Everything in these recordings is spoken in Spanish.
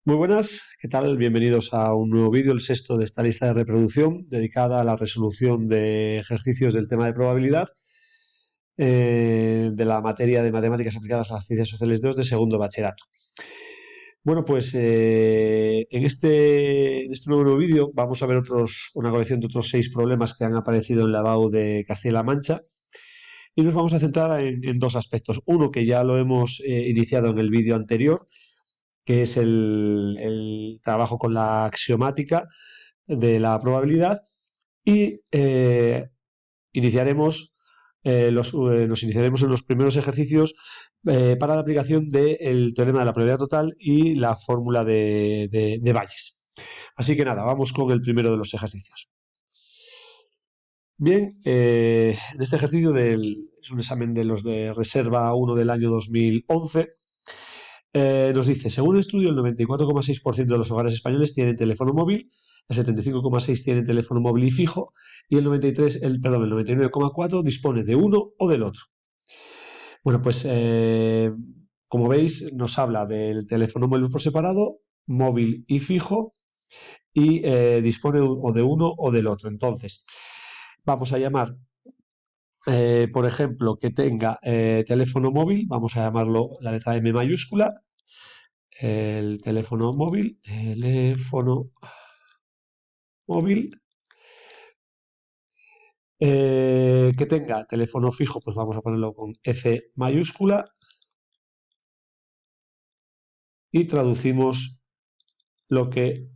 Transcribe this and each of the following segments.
Muy buenas, ¿qué tal? Bienvenidos a un nuevo vídeo, el sexto de esta lista de reproducción dedicada a la resolución de ejercicios del tema de probabilidad de la materia de matemáticas aplicadas a las ciencias sociales 2 de segundo bachillerato. Bueno, pues en este nuevo vídeo vamos a ver una colección de otros 6 problemas que han aparecido en la BAU de Castilla-La Mancha y nos vamos a centrar en dos aspectos. Uno que ya lo hemos iniciado en el vídeo anterior, que es el trabajo con la axiomática de la probabilidad y nos iniciaremos en los primeros ejercicios para la aplicación del teorema de la probabilidad total y la fórmula de Bayes. Así que nada, vamos con el primero de los ejercicios. Bien, en este ejercicio es un examen de los de reserva 1 del año 2011. Nos dice, según el estudio, el 94,6% de los hogares españoles tienen teléfono móvil, el 75,6% tienen teléfono móvil y fijo, y el 99,4% dispone de uno o del otro. Bueno, pues como veis, nos habla del teléfono móvil por separado, móvil y fijo, y dispone o de uno o del otro. Entonces, vamos a llamar, por ejemplo, que tenga teléfono móvil, vamos a llamarlo la letra M mayúscula, el teléfono móvil, que tenga teléfono fijo, pues vamos a ponerlo con F mayúscula y traducimos lo que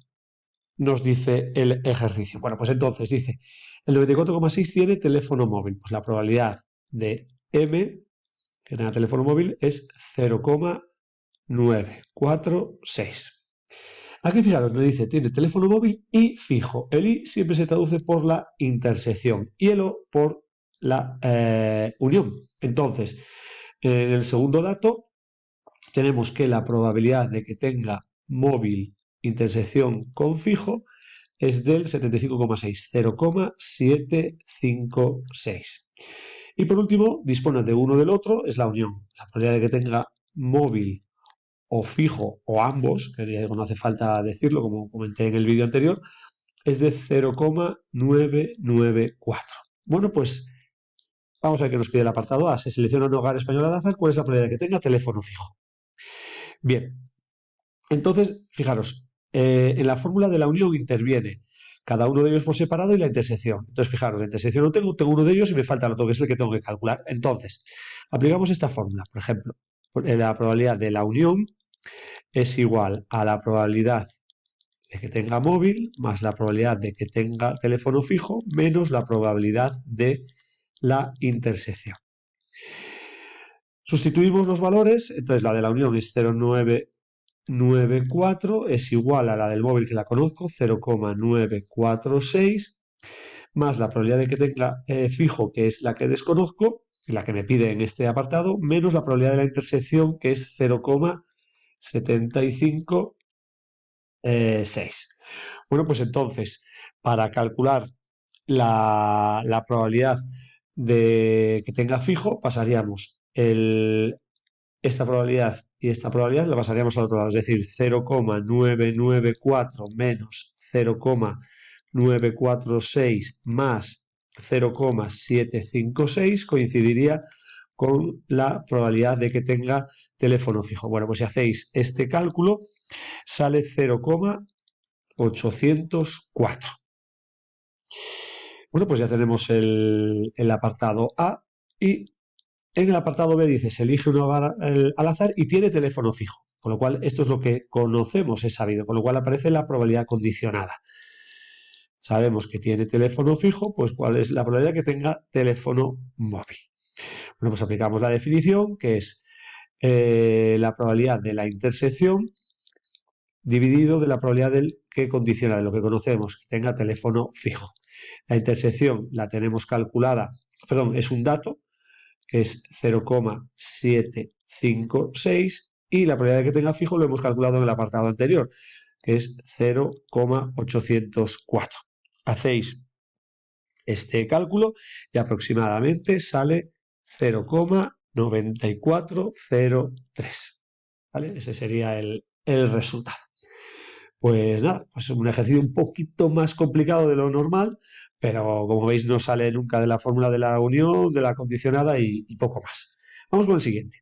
nos dice el ejercicio. Bueno, pues entonces dice, el 94,6 tiene teléfono móvil, pues la probabilidad de M que tenga teléfono móvil es 0,946. Aquí fijaros, nos dice, tiene teléfono móvil y fijo. El I siempre se traduce por la intersección y el O por la unión. Entonces, en el segundo dato, tenemos que la probabilidad de que tenga móvil intersección con fijo es del 75,6, 0,756. Y por último, dispone de uno del otro, es la unión. La probabilidad de que tenga móvil o fijo o ambos, que ya digo, no hace falta decirlo, como comenté en el vídeo anterior, es de 0,994. Bueno, pues vamos a ver qué nos pide el apartado A. Se selecciona un hogar español al azar, ¿cuál es la probabilidad de que tenga teléfono fijo? Bien, entonces, fijaros, en la fórmula de la unión interviene cada uno de ellos por separado y la intersección. Entonces, fijaros, la intersección no tengo uno de ellos y me falta el otro, que es el que tengo que calcular. Entonces, aplicamos esta fórmula. Por ejemplo, la probabilidad de la unión es igual a la probabilidad de que tenga móvil más la probabilidad de que tenga teléfono fijo menos la probabilidad de la intersección. Sustituimos los valores, entonces la de la unión es 0,994, es igual a la del móvil que la conozco, 0,946, más la probabilidad de que tenga fijo, que es la que desconozco, la que me pide en este apartado, menos la probabilidad de la intersección, que es 0,756. Bueno, pues entonces, para calcular la probabilidad de que tenga fijo, pasaríamos esta probabilidad y esta probabilidad la pasaríamos al otro lado, es decir, 0,994 menos 0,946 más 0,756 coincidiría con la probabilidad de que tenga teléfono fijo. Bueno, pues si hacéis este cálculo, sale 0,804. Bueno, pues ya tenemos el apartado A y en el apartado B dice, se elige un hogar al azar y tiene teléfono fijo. Con lo cual, esto es lo que conocemos, es sabido. Con lo cual aparece la probabilidad condicionada. Sabemos que tiene teléfono fijo, pues ¿cuál es la probabilidad que tenga teléfono móvil? Bueno, pues aplicamos la definición, que es la probabilidad de la intersección dividido de la probabilidad del que condiciona, de lo que conocemos, que tenga teléfono fijo. La intersección la tenemos calculada, perdón, es un dato, que es 0,756 y la probabilidad de que tenga fijo lo hemos calculado en el apartado anterior, que es 0,804. Hacéis este cálculo y aproximadamente sale 0,9403. ¿Vale? Ese sería el resultado. Pues nada, pues un ejercicio un poquito más complicado de lo normal, pero como veis no sale nunca de la fórmula de la unión, de la condicionada y poco más. Vamos con el siguiente.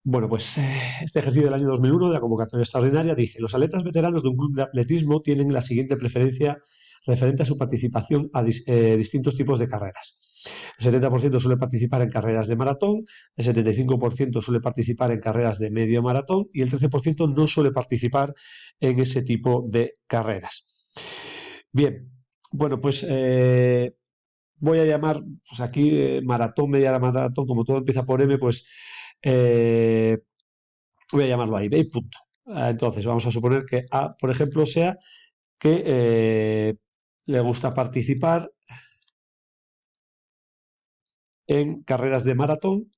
Bueno, pues este ejercicio del año 2001 de la convocatoria extraordinaria dice: los atletas veteranos de un club de atletismo tienen la siguiente preferencia referente a su participación a distintos tipos de carreras. El 70% suele participar en carreras de maratón, el 75% suele participar en carreras de medio maratón y el 13% no suele participar en ese tipo de carreras. Bien, bueno, pues voy a llamar, pues aquí maratón, media maratón, como todo empieza por M, pues eh, voy a llamarlo ahí, B y punto. Entonces, vamos a suponer que A, por ejemplo, sea que le gusta participar en carreras de maratón,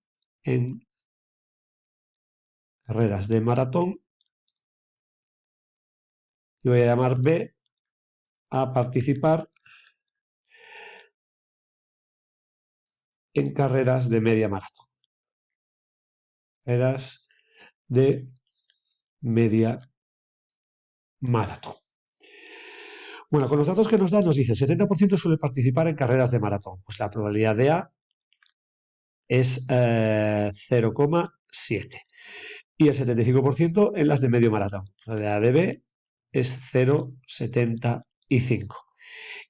en carreras de maratón, y voy a llamar B a participar en carreras de media maratón. Carreras de media maratón. Bueno, con los datos que nos da, nos dice 70% suele participar en carreras de maratón. Pues la probabilidad de A es 0,7. Y el 75% en las de medio maratón. La probabilidad de B es 0,75.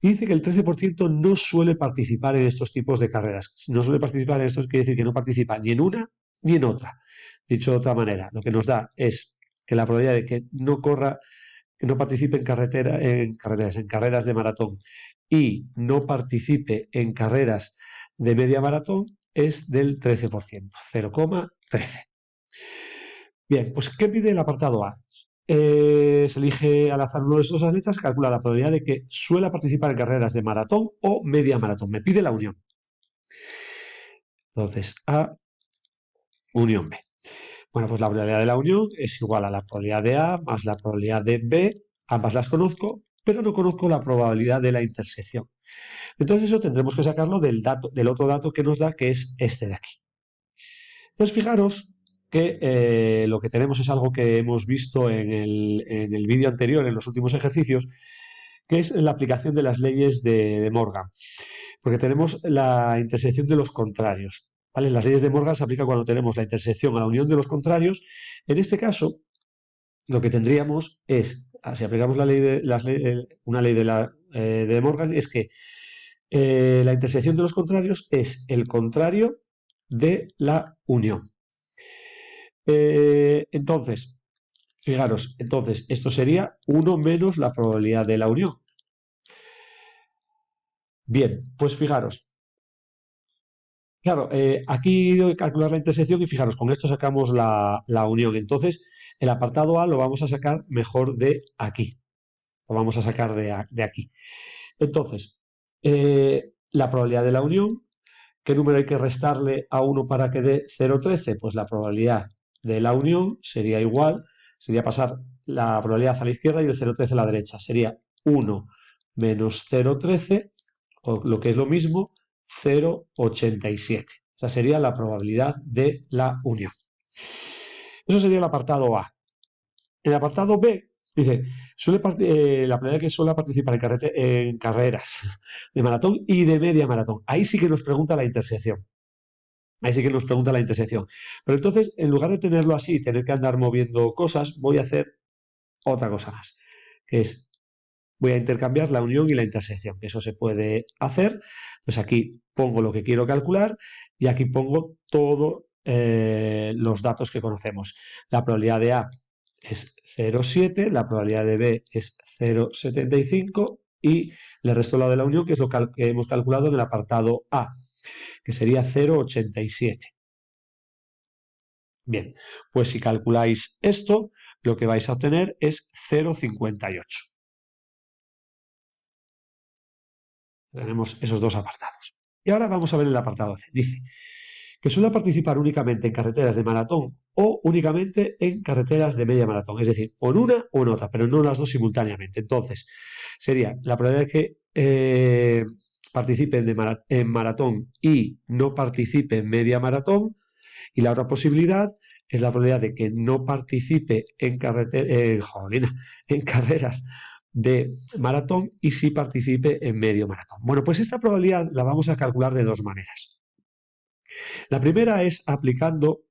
Y dice que el 13% no suele participar en estos tipos de carreras. Si no suele participar en estos, quiere decir que no participa ni en una ni en otra. Dicho de otra manera, lo que nos da es que la probabilidad de que no corra, que no participe en carreras de maratón y no participe en carreras de media maratón es del 13%, 0,13. Bien, pues ¿qué pide el apartado A? Se elige al azar uno de estos atletas, calcula la probabilidad de que suela participar en carreras de maratón o media maratón. Me pide la unión. Entonces, A, unión B. Bueno, pues la probabilidad de la unión es igual a la probabilidad de A más la probabilidad de B. Ambas las conozco, pero no conozco la probabilidad de la intersección. Entonces eso tendremos que sacarlo del otro dato que nos da, que es este de aquí. Entonces fijaros que lo que tenemos es algo que hemos visto en el vídeo anterior, en los últimos ejercicios, que es la aplicación de las leyes de Morgan, porque tenemos la intersección de los contrarios. ¿Vale? Las leyes de Morgan se aplican cuando tenemos la intersección a la unión de los contrarios. En este caso, lo que tendríamos es, si aplicamos una ley de Morgan, es que la intersección de los contrarios es el contrario de la unión. Entonces, fijaros, entonces esto sería 1 menos la probabilidad de la unión. Bien, pues fijaros. Claro, aquí he ido a calcular la intersección y fijaros, con esto sacamos la unión. Entonces, el apartado A lo vamos a sacar mejor de aquí. Lo vamos a sacar de aquí. Entonces, la probabilidad de la unión, ¿qué número hay que restarle a 1 para que dé 0,13? Pues la probabilidad de la unión sería igual, sería pasar la probabilidad a la izquierda y el 0,13 a la derecha. Sería 1 menos 0,13, o lo que es lo mismo, 0,87. O sea, sería la probabilidad de la unión. Eso sería el apartado A. El apartado B dice, la probabilidad que suele participar en carreras de maratón y de media maratón. Ahí sí que nos pregunta la intersección. Ahí sí que nos pregunta la intersección. Pero entonces, en lugar de tenerlo así, tener que andar moviendo cosas, voy a hacer otra cosa más, que es, voy a intercambiar la unión y la intersección. Eso se puede hacer. Entonces aquí pongo lo que quiero calcular y aquí pongo todos los datos que conocemos. La probabilidad de A es 0,7, la probabilidad de B es 0,75 y le resto la de la unión, que es lo que hemos calculado en el apartado A, que sería 0,87. Bien, pues si calculáis esto, lo que vais a obtener es 0,58. Tenemos esos dos apartados. Y ahora vamos a ver el apartado C. Dice que suele participar únicamente en carreteras de maratón o únicamente en carreteras de media maratón, es decir, o en una o en otra, pero no las dos simultáneamente. Entonces, sería la probabilidad de que participen en maratón y no participe en media maratón, y la otra posibilidad es la probabilidad de que no participe en carreras de maratón y sí participe en medio maratón. Bueno, pues esta probabilidad la vamos a calcular de dos maneras. La primera es aplicando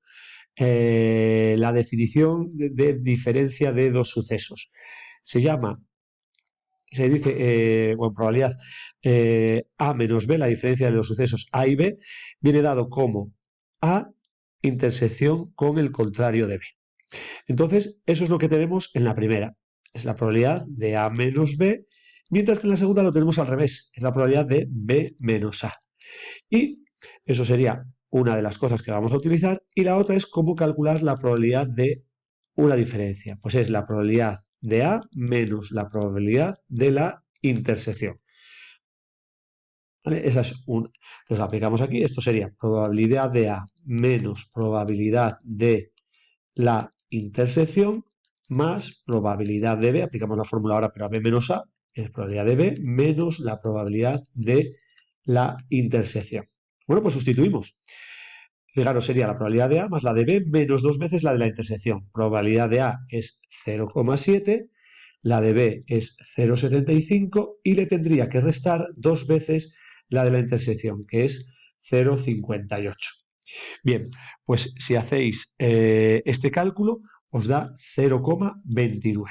la definición de diferencia de dos sucesos. Se dice, probabilidad A menos B, la diferencia de los sucesos A y B, viene dado como A intersección con el contrario de B. Entonces, eso es lo que tenemos en la primera. Es la probabilidad de A menos B, mientras que en la segunda lo tenemos al revés. Es la probabilidad de B menos A. Y eso sería una de las cosas que vamos a utilizar. Y la otra es cómo calcular la probabilidad de una diferencia. Pues es la probabilidad de A menos la probabilidad de la intersección. ¿Vale? Esa es una. Entonces la aplicamos aquí. Esto sería probabilidad de A menos probabilidad de la intersección más probabilidad de B. Aplicamos la fórmula ahora, pero a B menos A es probabilidad de B menos la probabilidad de la intersección. Bueno, pues sustituimos. Fijaros, sería la probabilidad de A más la de B menos 2 veces la de la intersección. Probabilidad de A es 0,7, la de B es 0,75 y le tendría que restar 2 veces la de la intersección, que es 0,58. Bien, pues si hacéis este cálculo, os da 0,29.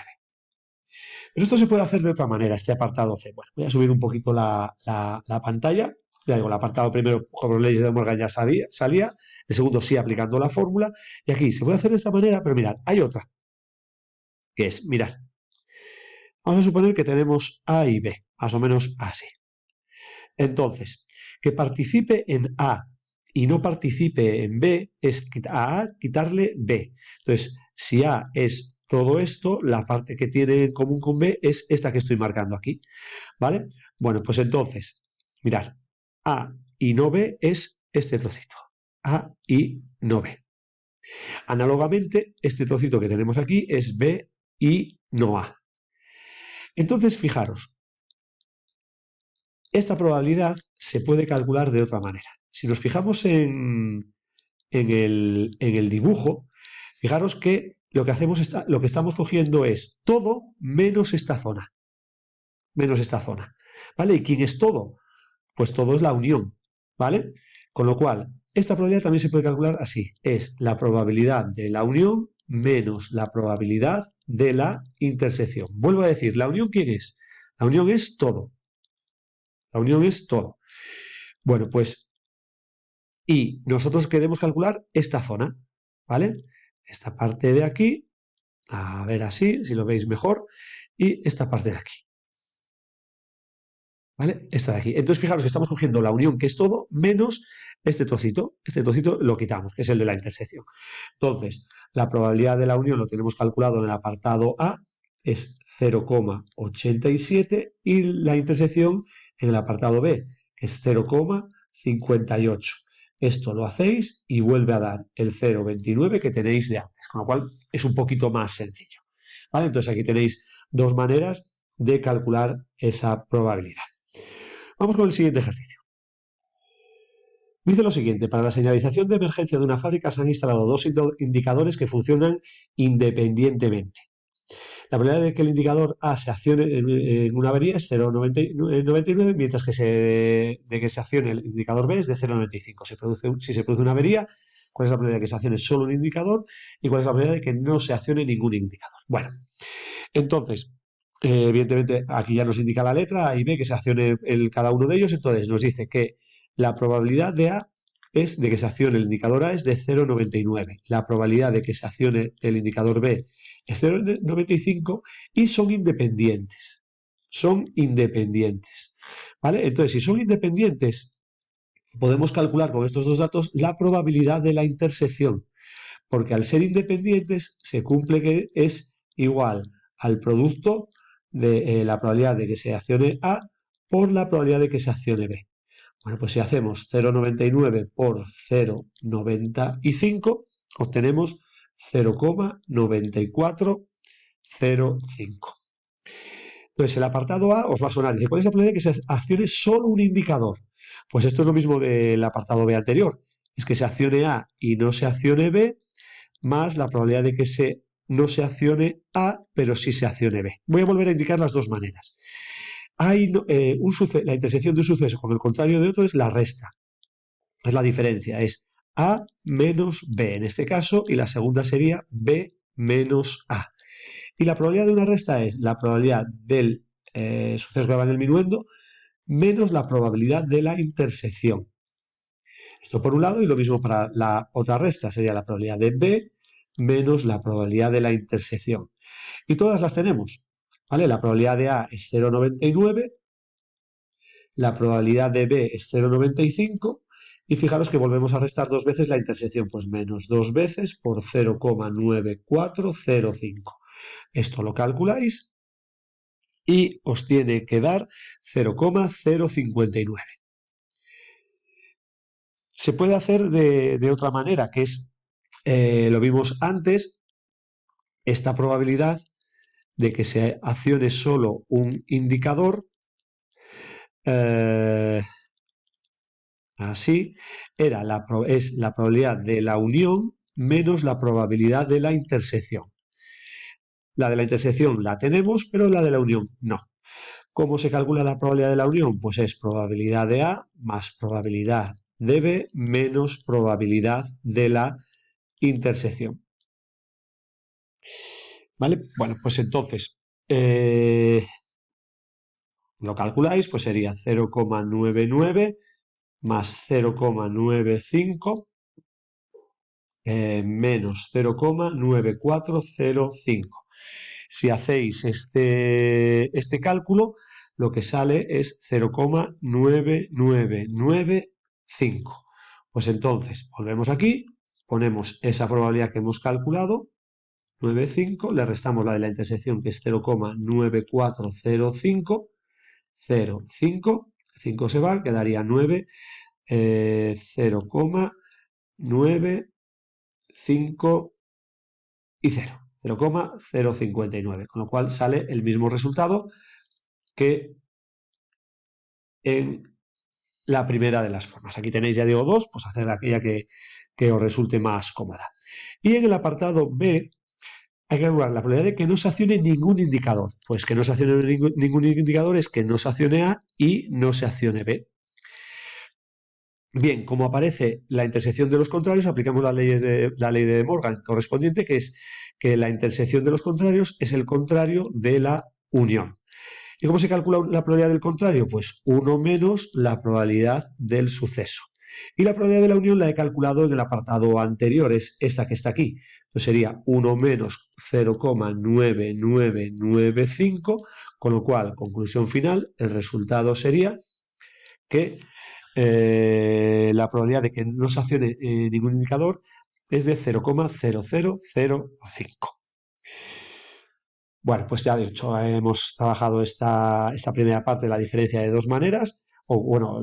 Pero esto se puede hacer de otra manera, este apartado C. Bueno, voy a subir un poquito la pantalla. Ya digo, el apartado primero, como leyes de Morgan ya salía, el segundo sí aplicando la fórmula, y aquí se puede hacer de esta manera, pero mirad, hay otra, que es, mirad, vamos a suponer que tenemos A y B, más o menos así. Entonces, que participe en A y no participe en B es a A quitarle B. Entonces, si A es todo esto, la parte que tiene en común con B es esta que estoy marcando aquí, ¿vale? Bueno, pues entonces, mirad, A y no B es este trocito. A y no B. Análogamente, este trocito que tenemos aquí es B y no A. Entonces, fijaros, esta probabilidad se puede calcular de otra manera. Si nos fijamos en el dibujo, fijaros que lo que estamos cogiendo es todo menos esta zona. Menos esta zona. ¿Vale? ¿Y quién es todo? Pues todo es la unión, ¿vale? Con lo cual, esta probabilidad también se puede calcular así. Es la probabilidad de la unión menos la probabilidad de la intersección. Vuelvo a decir, ¿la unión quién es? La unión es todo. La unión es todo. Bueno, pues, y nosotros queremos calcular esta zona, ¿vale? Esta parte de aquí, a ver así, si lo veis mejor, y esta parte de aquí. ¿Vale? Esta de aquí. Entonces, fijaros que estamos cogiendo la unión, que es todo, menos este trocito. Este trocito lo quitamos, que es el de la intersección. Entonces, la probabilidad de la unión lo tenemos calculado en el apartado A, es 0,87 y la intersección en el apartado B, que es 0,58. Esto lo hacéis y vuelve a dar el 0,29 que tenéis de antes, con lo cual es un poquito más sencillo. ¿Vale? Entonces, aquí tenéis dos maneras de calcular esa probabilidad. Vamos con el siguiente ejercicio. Dice lo siguiente, para la señalización de emergencia de una fábrica se han instalado dos indicadores que funcionan independientemente. La probabilidad de que el indicador A se accione en una avería es 0,99, mientras que de que se accione el indicador B es de 0,95. Si se produce una avería, ¿cuál es la probabilidad de que se accione solo un indicador? ¿Y cuál es la probabilidad de que no se accione ningún indicador? Bueno, entonces, evidentemente aquí ya nos indica la letra A y B que se accione cada uno de ellos, entonces nos dice que la probabilidad de A es de que se accione el indicador A es de 0,99, la probabilidad de que se accione el indicador B es 0,95 y son independientes. Son independientes. ¿Vale? Entonces, si son independientes, podemos calcular con estos dos datos la probabilidad de la intersección, porque al ser independientes se cumple que es igual al producto de la probabilidad de que se accione A por la probabilidad de que se accione B. Bueno, pues si hacemos 0,99 por 0,95, obtenemos 0,9405. Entonces, el apartado A os va a sonar. Dice, ¿cuál es la probabilidad de que se accione solo un indicador? Pues esto es lo mismo del apartado B anterior. Es que se accione A y no se accione B, más la probabilidad de que no se accione A, pero sí se accione B. Voy a volver a indicar las dos maneras. La intersección de un suceso con el contrario de otro es la resta. Es la diferencia, es A menos B en este caso, y la segunda sería B menos A. Y la probabilidad de una resta es la probabilidad del suceso que va en el minuendo menos la probabilidad de la intersección. Esto por un lado, y lo mismo para la otra resta, sería la probabilidad de B menos la probabilidad de la intersección. Y todas las tenemos, ¿vale? La probabilidad de A es 0,99, la probabilidad de B es 0,95, y fijaros que volvemos a restar dos veces la intersección, pues menos dos veces por 0,9405. Esto lo calculáis y os tiene que dar 0,059. Se puede hacer de otra manera, que es, lo vimos antes, esta probabilidad de que se accione solo un indicador, así, es la probabilidad de la unión menos la probabilidad de la intersección. La de la intersección la tenemos, pero la de la unión no. ¿Cómo se calcula la probabilidad de la unión? Pues es probabilidad de A más probabilidad de B menos probabilidad de la intersección. ¿Vale? Bueno, pues entonces lo calculáis, pues sería 0,99 más 0,95 menos 0,9405. Si hacéis este cálculo, lo que sale es 0,9995. Pues entonces, volvemos aquí, ponemos esa probabilidad que hemos calculado, 9,5, le restamos la de la intersección, que es 0,9405, 0,5, 5 se va, quedaría 9, 0,95 y 0. 0,059, con lo cual sale el mismo resultado que en la primera de las formas. Aquí tenéis, ya digo, dos, pues hacer aquella que os resulte más cómoda. Y en el apartado B hay que calcular la probabilidad de que no se accione ningún indicador. Pues que no se accione ningún indicador es que no se accione A y no se accione B. Bien, como aparece la intersección de los contrarios, aplicamos la ley de Morgan correspondiente, que es que la intersección de los contrarios es el contrario de la unión. ¿Y cómo se calcula la probabilidad del contrario? Pues 1 menos la probabilidad del suceso. Y la probabilidad de la unión la he calculado en el apartado anterior, es esta que está aquí. Entonces sería 1 menos 0,9995, con lo cual, conclusión final, el resultado sería que la probabilidad de que no se accione ningún indicador es de 0,0005. Bueno, pues ya de hecho hemos trabajado esta primera parte de la diferencia de dos maneras, o bueno,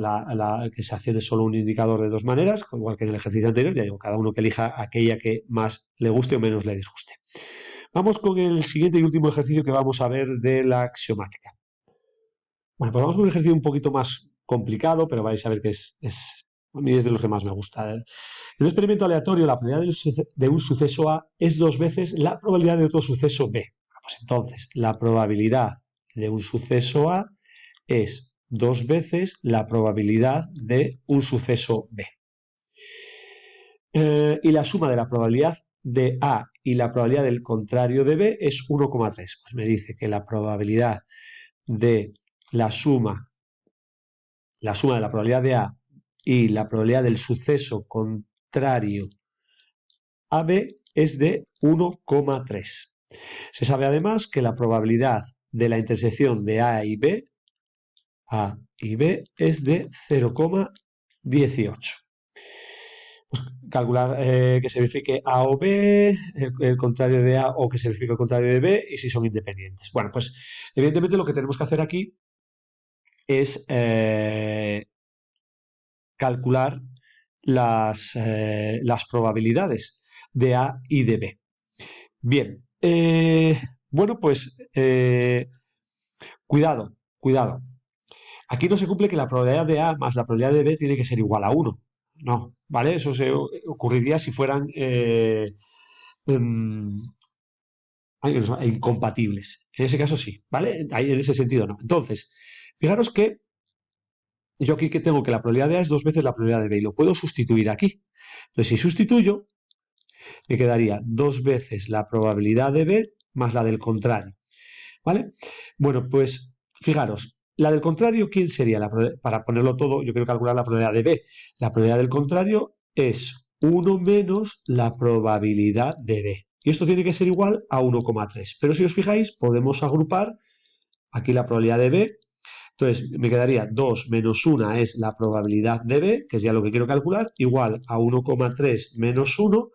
que se accione solo un indicador de dos maneras, igual que en el ejercicio anterior, ya digo, cada uno que elija aquella que más le guste o menos le disguste. Vamos con el siguiente y último ejercicio que vamos a ver de la axiomática. Bueno, pues vamos con un ejercicio un poquito más complicado, pero vais a ver que a mí es de los que más me gusta. En un experimento aleatorio, la probabilidad de un suceso A es dos veces la probabilidad de otro suceso B. Pues entonces, la probabilidad de un suceso A es dos veces la probabilidad de un suceso B. Y la suma de la probabilidad de A y la probabilidad del contrario de B es 1,3. Pues me dice que la probabilidad de la suma de la probabilidad de A y la probabilidad del suceso contrario a B es de 1,3. Se sabe además que la probabilidad de la intersección de A y B es de 0,18. Pues calcular que se verifique A o B, el contrario de A o que se verifique el contrario de B y si son independientes. Bueno, pues evidentemente lo que tenemos que hacer aquí es calcular las probabilidades de A y de B. Bien, bueno, pues cuidado. Aquí no se cumple que la probabilidad de A más la probabilidad de B tiene que ser igual a 1. No, ¿vale? Eso se ocurriría si fueran em, incompatibles. En ese caso sí, ¿vale? Ahí en ese sentido no. Entonces, fijaros que yo aquí que tengo que la probabilidad de A es 2 veces la probabilidad de B y lo puedo sustituir aquí. Entonces, si sustituyo, me quedaría 2 veces la probabilidad de B más la del contrario, ¿vale? Bueno, pues fijaros, la del contrario, ¿quién sería? Para ponerlo todo, yo quiero calcular la probabilidad de B. La probabilidad del contrario es 1 menos la probabilidad de B. Y esto tiene que ser igual a 1,3. Pero si os fijáis, podemos agrupar aquí la probabilidad de B. Entonces, me quedaría 2 menos 1 es la probabilidad de B, que es ya lo que quiero calcular, igual a 1,3 menos 1,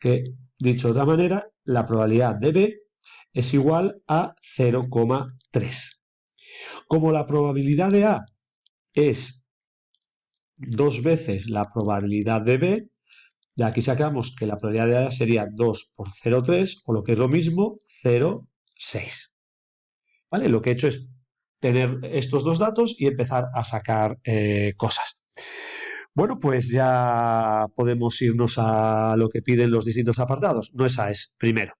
que dicho de otra manera, la probabilidad de B es igual a 0,3. Como la probabilidad de A es 2 veces la probabilidad de B, de aquí sacamos que la probabilidad de A sería 2 por 0,3, o lo que es lo mismo, 0,6. ¿Vale? Lo que he hecho es tener estos dos datos y empezar a sacar cosas. Bueno, pues ya podemos irnos a lo que piden los distintos apartados. No esa es primero.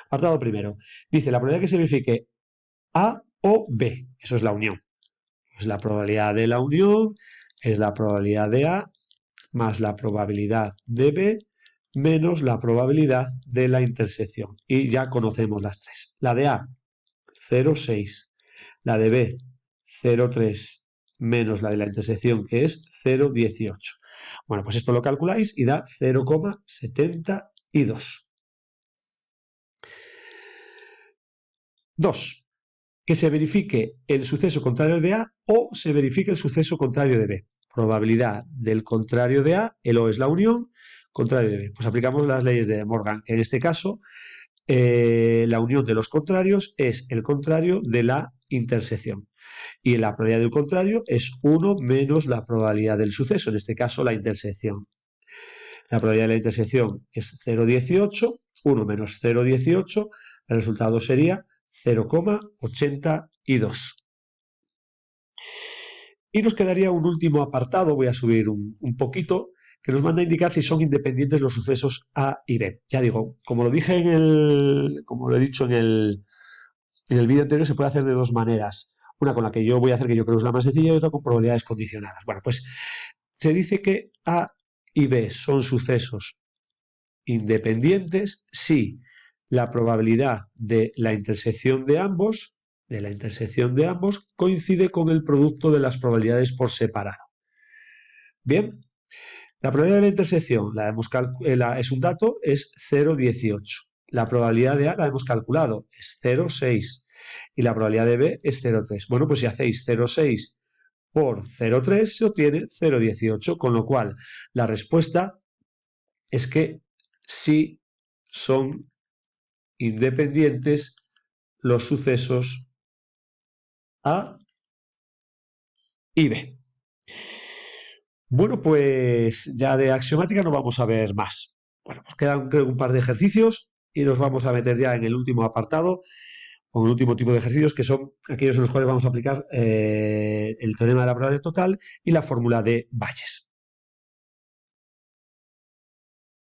Apartado primero. Dice la probabilidad que se verifique A o B. Eso es la unión. Pues la probabilidad de la unión es la probabilidad de A más la probabilidad de B menos la probabilidad de la intersección. Y ya conocemos las tres. La de A, 0,6. La de B, 0,3 menos la de la intersección, que es 0,18. Bueno, pues esto lo calculáis y da 0,72. 2. Que se verifique el suceso contrario de A o se verifique el suceso contrario de B. Probabilidad del contrario de A, el O es la unión, contrario de B. Pues aplicamos las leyes de Morgan. En este caso, la unión de los contrarios es el contrario de la intersección. Y la probabilidad del contrario es 1 menos la probabilidad del suceso, en este caso la intersección. La probabilidad de la intersección es 0,18, 1 menos 0,18, el resultado sería 0,82. Y nos quedaría un último apartado, voy a subir un poquito, que nos manda a indicar si son independientes los sucesos A y B. Ya digo, como lo dije como lo he dicho en el vídeo anterior, se puede hacer de dos maneras. Una con la que yo voy a hacer, que yo creo que es la más sencilla, y otra con probabilidades condicionadas. Bueno, pues se dice que A y B son sucesos independientes si la probabilidad de la intersección de ambos coincide con el producto de las probabilidades por separado. Bien, la probabilidad de la intersección es un dato, es 0,18. La probabilidad de A la hemos calculado, es 0,6. Y la probabilidad de B es 0,3. Bueno, pues si hacéis 0,6 por 0,3 se obtiene 0,18, con lo cual la respuesta es que sí son independientes los sucesos A y B. Bueno, pues ya de axiomática no vamos a ver más. Bueno, pues quedan creo un par de ejercicios y nos vamos a meter ya en el último apartado o en el último tipo de ejercicios, que son aquellos en los cuales vamos a aplicar el teorema de la probabilidad total y la fórmula de Bayes.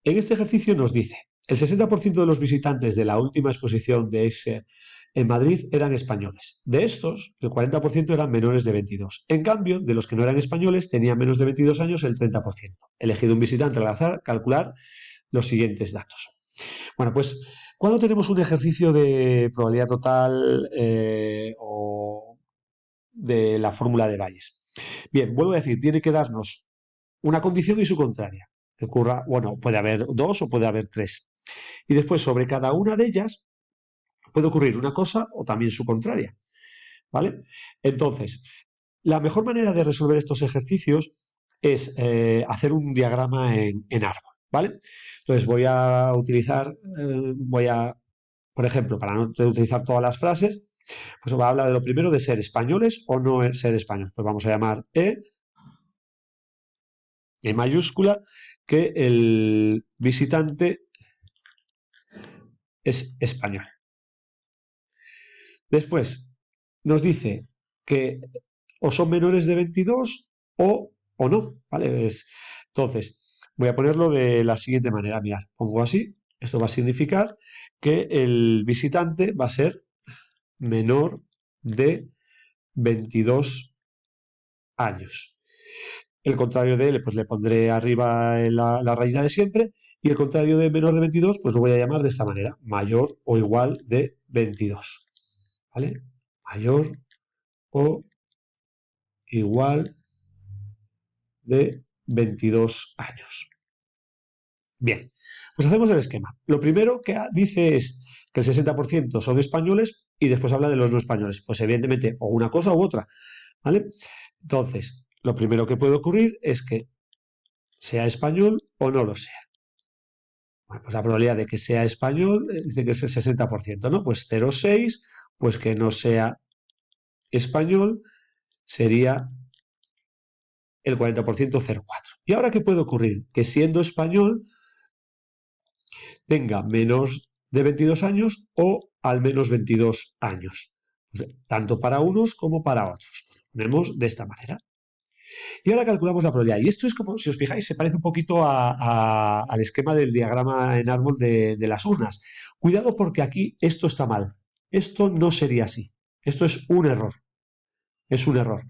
En este ejercicio nos dice, el 60% de los visitantes de la última exposición de Escher en Madrid eran españoles. De estos, el 40% eran menores de 22. En cambio, de los que no eran españoles, tenían menos de 22 años el 30%. Elegido un visitante al azar, calcular los siguientes datos. Bueno, pues, cuando tenemos un ejercicio de probabilidad total o de la fórmula de Bayes? Bien, vuelvo a decir, tiene que darnos una condición y su contraria. Que ocurra, bueno, puede haber dos o puede haber tres. Y después, sobre cada una de ellas, puede ocurrir una cosa o también su contraria. ¿Vale? Entonces, la mejor manera de resolver estos ejercicios es hacer un diagrama en árbol. ¿Vale? Entonces voy a utilizar, por ejemplo, para no utilizar todas las frases, pues va a hablar de lo primero de ser españoles o no ser españoles. Pues vamos a llamar E mayúscula, que el visitante es español. Después nos dice que o son menores de 22 o no, ¿vale? Entonces, voy a ponerlo de la siguiente manera. Mirad, pongo así Esto va a significar que el visitante va a ser menor de 22 años. El contrario de él, pues le pondré arriba la rayita de siempre, y el contrario de menor de 22, pues lo voy a llamar de esta manera, mayor o igual de 22. ¿Vale? Mayor o igual de 22 años. Bien, pues hacemos el esquema. Lo primero que dice es que el 60% son españoles y después habla de los no españoles. Pues evidentemente o una cosa u otra, ¿vale? Entonces, lo primero que puede ocurrir es que sea español o no lo sea. Bueno, pues la probabilidad de que sea español dice que es el 60%, ¿no? Pues 0,6, pues que no sea español sería el 40%, 0,4. ¿Y ahora qué puede ocurrir? Que siendo español tenga menos de 22 años o al menos 22 años. Pues, tanto para unos como para otros. Lo ponemos de esta manera. Y ahora calculamos la probabilidad. Y esto es como, si os fijáis, se parece un poquito al esquema del diagrama en árbol de las urnas. Cuidado porque aquí esto está mal. Esto no sería así. Esto es un error. Es un error.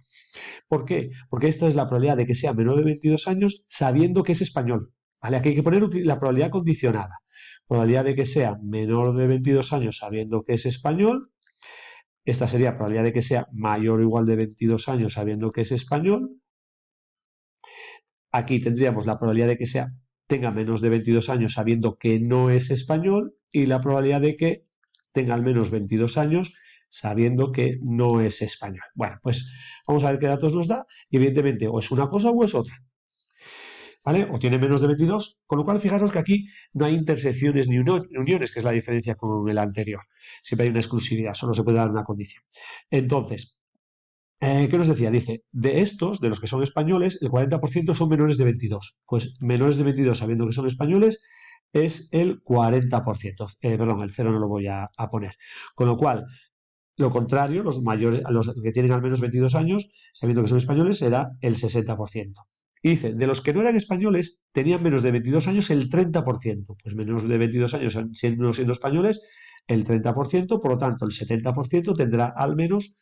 ¿Por qué? Porque esta es la probabilidad de que sea menor de 22 años sabiendo que es español. ¿Vale? Aquí hay que poner la probabilidad condicionada. Probabilidad de que sea menor de 22 años sabiendo que es español. Esta sería probabilidad de que sea mayor o igual de 22 años sabiendo que es español. Aquí tendríamos la probabilidad de que tenga menos de 22 años sabiendo que no es español y la probabilidad de que tenga al menos 22 años sabiendo que no es español. Bueno, pues vamos a ver qué datos nos da y evidentemente o es una cosa o es otra. ¿Vale? O tiene menos de 22, con lo cual fijaros que aquí no hay intersecciones ni uniones, que es la diferencia con el anterior. Siempre hay una exclusividad, solo se puede dar una condición. Entonces, ¿qué nos decía? Dice, de estos, de los que son españoles, el 40% son menores de 22. Pues menores de 22, sabiendo que son españoles, es el 40%. Perdón, el 0 no lo voy a poner. Con lo cual, lo contrario, los mayores, los que tienen al menos 22 años, sabiendo que son españoles, será el 60%. Y dice, de los que no eran españoles, tenían menos de 22 años el 30%. Pues menos de 22 años siendo españoles, el 30%, por lo tanto, el 70% tendrá al menos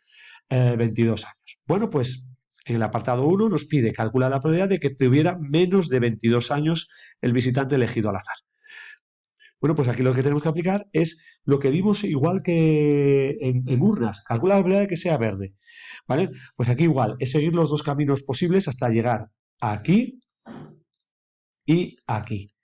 22 años. Bueno, pues en el apartado 1 nos pide calcular la probabilidad de que tuviera menos de 22 años el visitante elegido al azar. Bueno, pues aquí lo que tenemos que aplicar es lo que vimos igual que en urnas. Calcula la probabilidad de que sea verde. ¿Vale? Pues aquí igual, es seguir los dos caminos posibles hasta llegar aquí y aquí.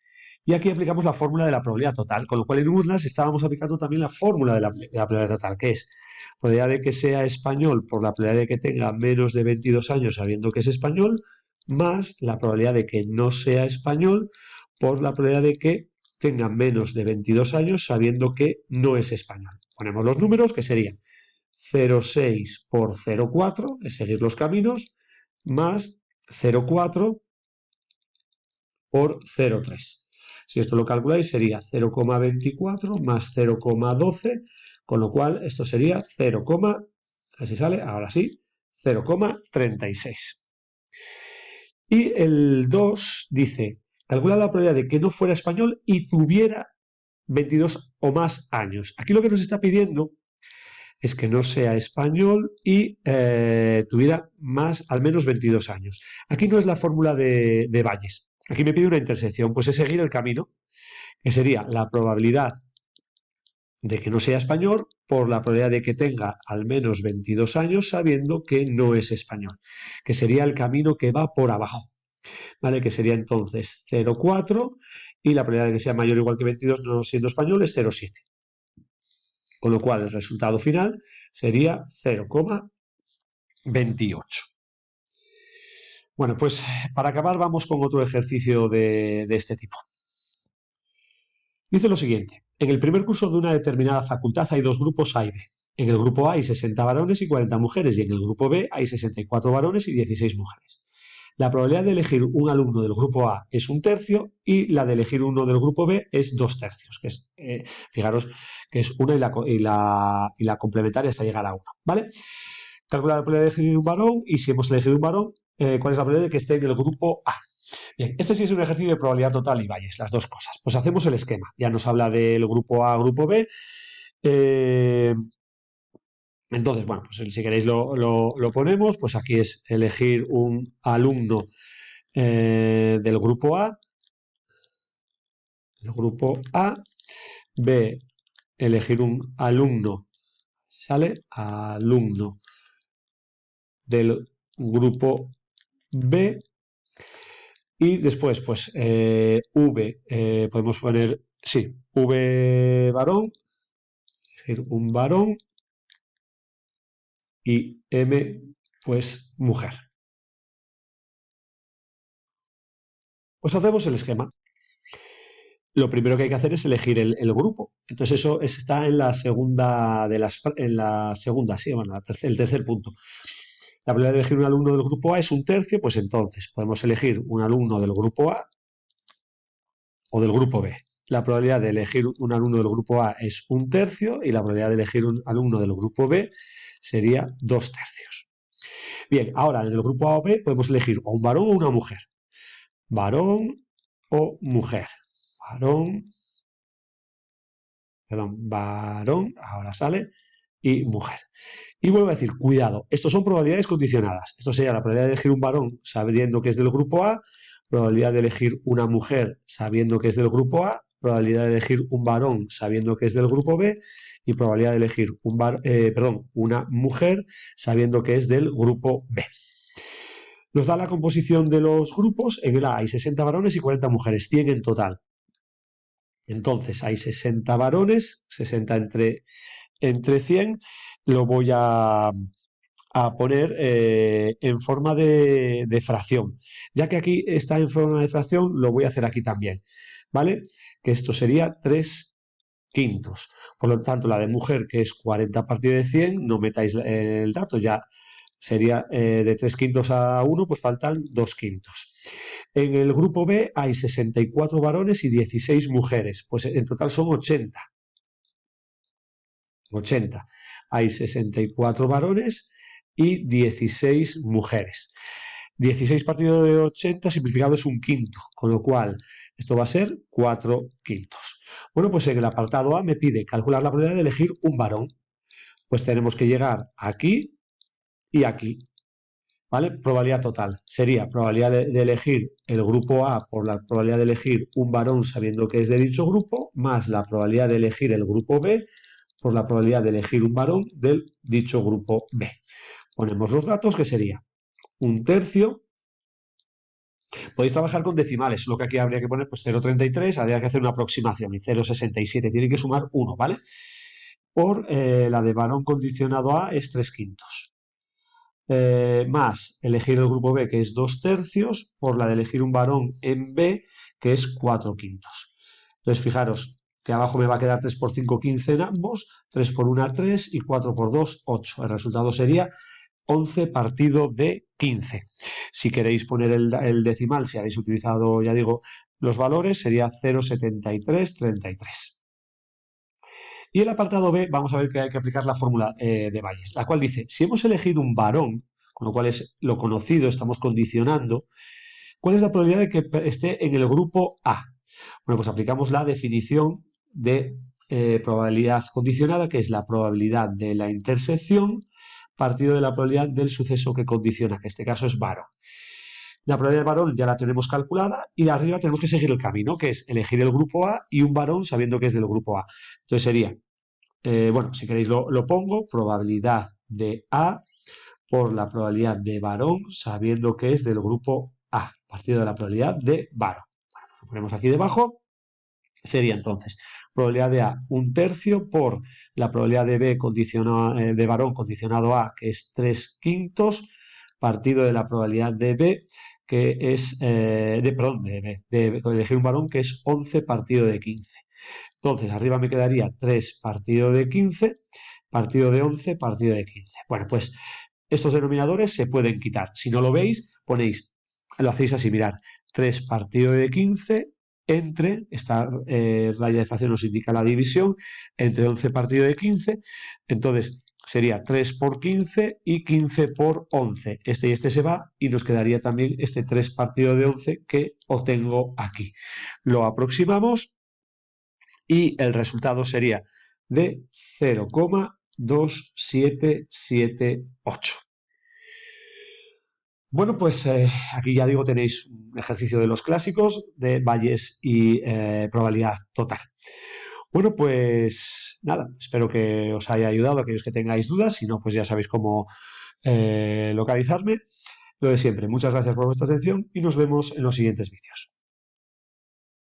Y aquí aplicamos la fórmula de la probabilidad total, con lo cual en urnas estábamos aplicando también la fórmula de la probabilidad total, que es probabilidad de que sea español por la probabilidad de que tenga menos de 22 años sabiendo que es español, más la probabilidad de que no sea español por la probabilidad de que tenga menos de 22 años sabiendo que no es español. Ponemos los números que serían 0,6 por 0,4, es seguir los caminos, más 0,4 por 0,3. Si esto lo calculáis sería 0,24 más 0,12, con lo cual esto sería 0, así sale, ahora sí, 0,36. Y el 2 dice, calcula la probabilidad de que no fuera español y tuviera 22 o más años. Aquí lo que nos está pidiendo es que no sea español y tuviera al menos 22 años. Aquí no es la fórmula de Bayes. Aquí me pide una intersección, pues es seguir el camino, que sería la probabilidad de que no sea español por la probabilidad de que tenga al menos 22 años sabiendo que no es español, que sería el camino que va por abajo, ¿vale? Que sería entonces 0,4 y la probabilidad de que sea mayor o igual que 22 no siendo español es 0,7. Con lo cual el resultado final sería 0,28. Bueno, pues para acabar vamos con otro ejercicio de este tipo. Dice lo siguiente, en el primer curso de una determinada facultad hay dos grupos A y B. En el grupo A hay 60 varones y 40 mujeres y en el grupo B hay 64 varones y 16 mujeres. La probabilidad de elegir un alumno del grupo A es 1/3 y la de elegir uno del grupo B es 2/3, que es, fijaros que es una y la complementaria hasta llegar a 1, ¿vale? Calcular la probabilidad de elegir un varón y si hemos elegido un varón, ¿cuál es la probabilidad de que esté en el grupo A? Bien, este sí es un ejercicio de probabilidad total y Bayes, las dos cosas. Pues hacemos el esquema. Ya nos habla del grupo A, grupo B. Entonces, bueno, pues si queréis lo ponemos. Pues aquí es elegir un alumno del grupo A. El grupo A. B, elegir un alumno. ¿Sale? Alumno del grupo B. Y después, pues, V, podemos poner, sí, V varón, elegir un varón, y M, pues, mujer. Pues hacemos el esquema. Lo primero que hay que hacer es elegir el grupo. Entonces eso está en la segunda en la segunda, sí, bueno, el tercer punto. La probabilidad de elegir un alumno del grupo A es un tercio, pues entonces podemos elegir un alumno del grupo A o del grupo B. La probabilidad de elegir un alumno del grupo A es un tercio y la probabilidad de elegir un alumno del grupo B sería 2/3. Bien, ahora en el grupo A o B podemos elegir o un varón o una mujer. Varón o mujer. Varón, perdón, varón, ahora sale, y mujer. Y vuelvo a decir, cuidado, estos son probabilidades condicionadas. Esto sería la probabilidad de elegir un varón sabiendo que es del grupo A, probabilidad de elegir una mujer sabiendo que es del grupo A, probabilidad de elegir un varón sabiendo que es del grupo B y probabilidad de elegir una mujer sabiendo que es del grupo B. Nos da la composición de los grupos. En el A hay 60 varones y 40 mujeres, 100 en total. Entonces hay 60 varones, 60 entre 100. Lo voy a poner en forma de fracción. Ya que aquí está en forma de fracción, lo voy a hacer aquí también, ¿vale? Que esto sería 3/5. Por lo tanto, la de mujer, que es 40 partido de 100, no metáis el dato, ya sería de 3/5 a 1, pues faltan 2/5. En el grupo B hay 64 varones y 16 mujeres, pues en total son 80. 80. Hay 64 varones y 16 mujeres. 16 partido de 80 simplificado es un quinto, con lo cual esto va a ser 4/5. Bueno, pues en el apartado A me pide calcular la probabilidad de elegir un varón. Pues tenemos que llegar aquí y aquí. ¿Vale? Probabilidad total. Sería probabilidad de elegir el grupo A por la probabilidad de elegir un varón sabiendo que es de dicho grupo, más la probabilidad de elegir el grupo B por la probabilidad de elegir un varón del dicho grupo B. Ponemos los datos, que sería un tercio. Podéis trabajar con decimales, lo que aquí habría que poner pues 0,33, habría que hacer una aproximación, y 0,67, tiene que sumar 1, ¿vale? Por la de varón condicionado A es 3/5. Más elegir el grupo B, que es 2/3, por la de elegir un varón en B, que es 4/5. Entonces, fijaros que abajo me va a quedar 3 por 5, 15 en ambos, 3 por 1, 3 y 4 por 2, 8. El resultado sería 11 partido de 15. Si queréis poner el decimal, si habéis utilizado, ya digo, los valores, sería 0,7333. Y el apartado B, vamos a ver que hay que aplicar la fórmula de Bayes, la cual dice, si hemos elegido un varón, con lo cual es lo conocido, estamos condicionando, ¿cuál es la probabilidad de que esté en el grupo A? Bueno, pues aplicamos la definición de probabilidad condicionada, que es la probabilidad de la intersección partido de la probabilidad del suceso que condiciona, que en este caso es varón. La probabilidad de varón ya la tenemos calculada y de arriba tenemos que seguir el camino, que es elegir el grupo A y un varón sabiendo que es del grupo A. Entonces sería, bueno, si queréis lo pongo, probabilidad de A por la probabilidad de varón sabiendo que es del grupo A, partido de la probabilidad de varón. Bueno, pues lo ponemos aquí debajo. Sería entonces probabilidad de A un tercio por la probabilidad de B de varón condicionado A, que es 3/5, partido de la probabilidad de B, que es, de elegir un varón, que es 11 partido de 15. Entonces, arriba me quedaría 3 partido de 15, partido de 11, partido de 15. Bueno, pues estos denominadores se pueden quitar. Si no lo veis, lo hacéis así, mirar, 3 partido de 15 entre, esta raya de fracción nos indica la división, entre 11 partido de 15. Entonces, sería 3 por 15 y 15 por 11. Este y este se va y nos quedaría también este 3 partido de 11 que obtengo aquí. Lo aproximamos y el resultado sería de 0,2778. Bueno, pues aquí ya digo, tenéis un ejercicio de los clásicos de Bayes y probabilidad total. Bueno, pues nada, espero que os haya ayudado, aquellos que tengáis dudas, si no, pues ya sabéis cómo localizarme. Lo de siempre, muchas gracias por vuestra atención y nos vemos en los siguientes vídeos.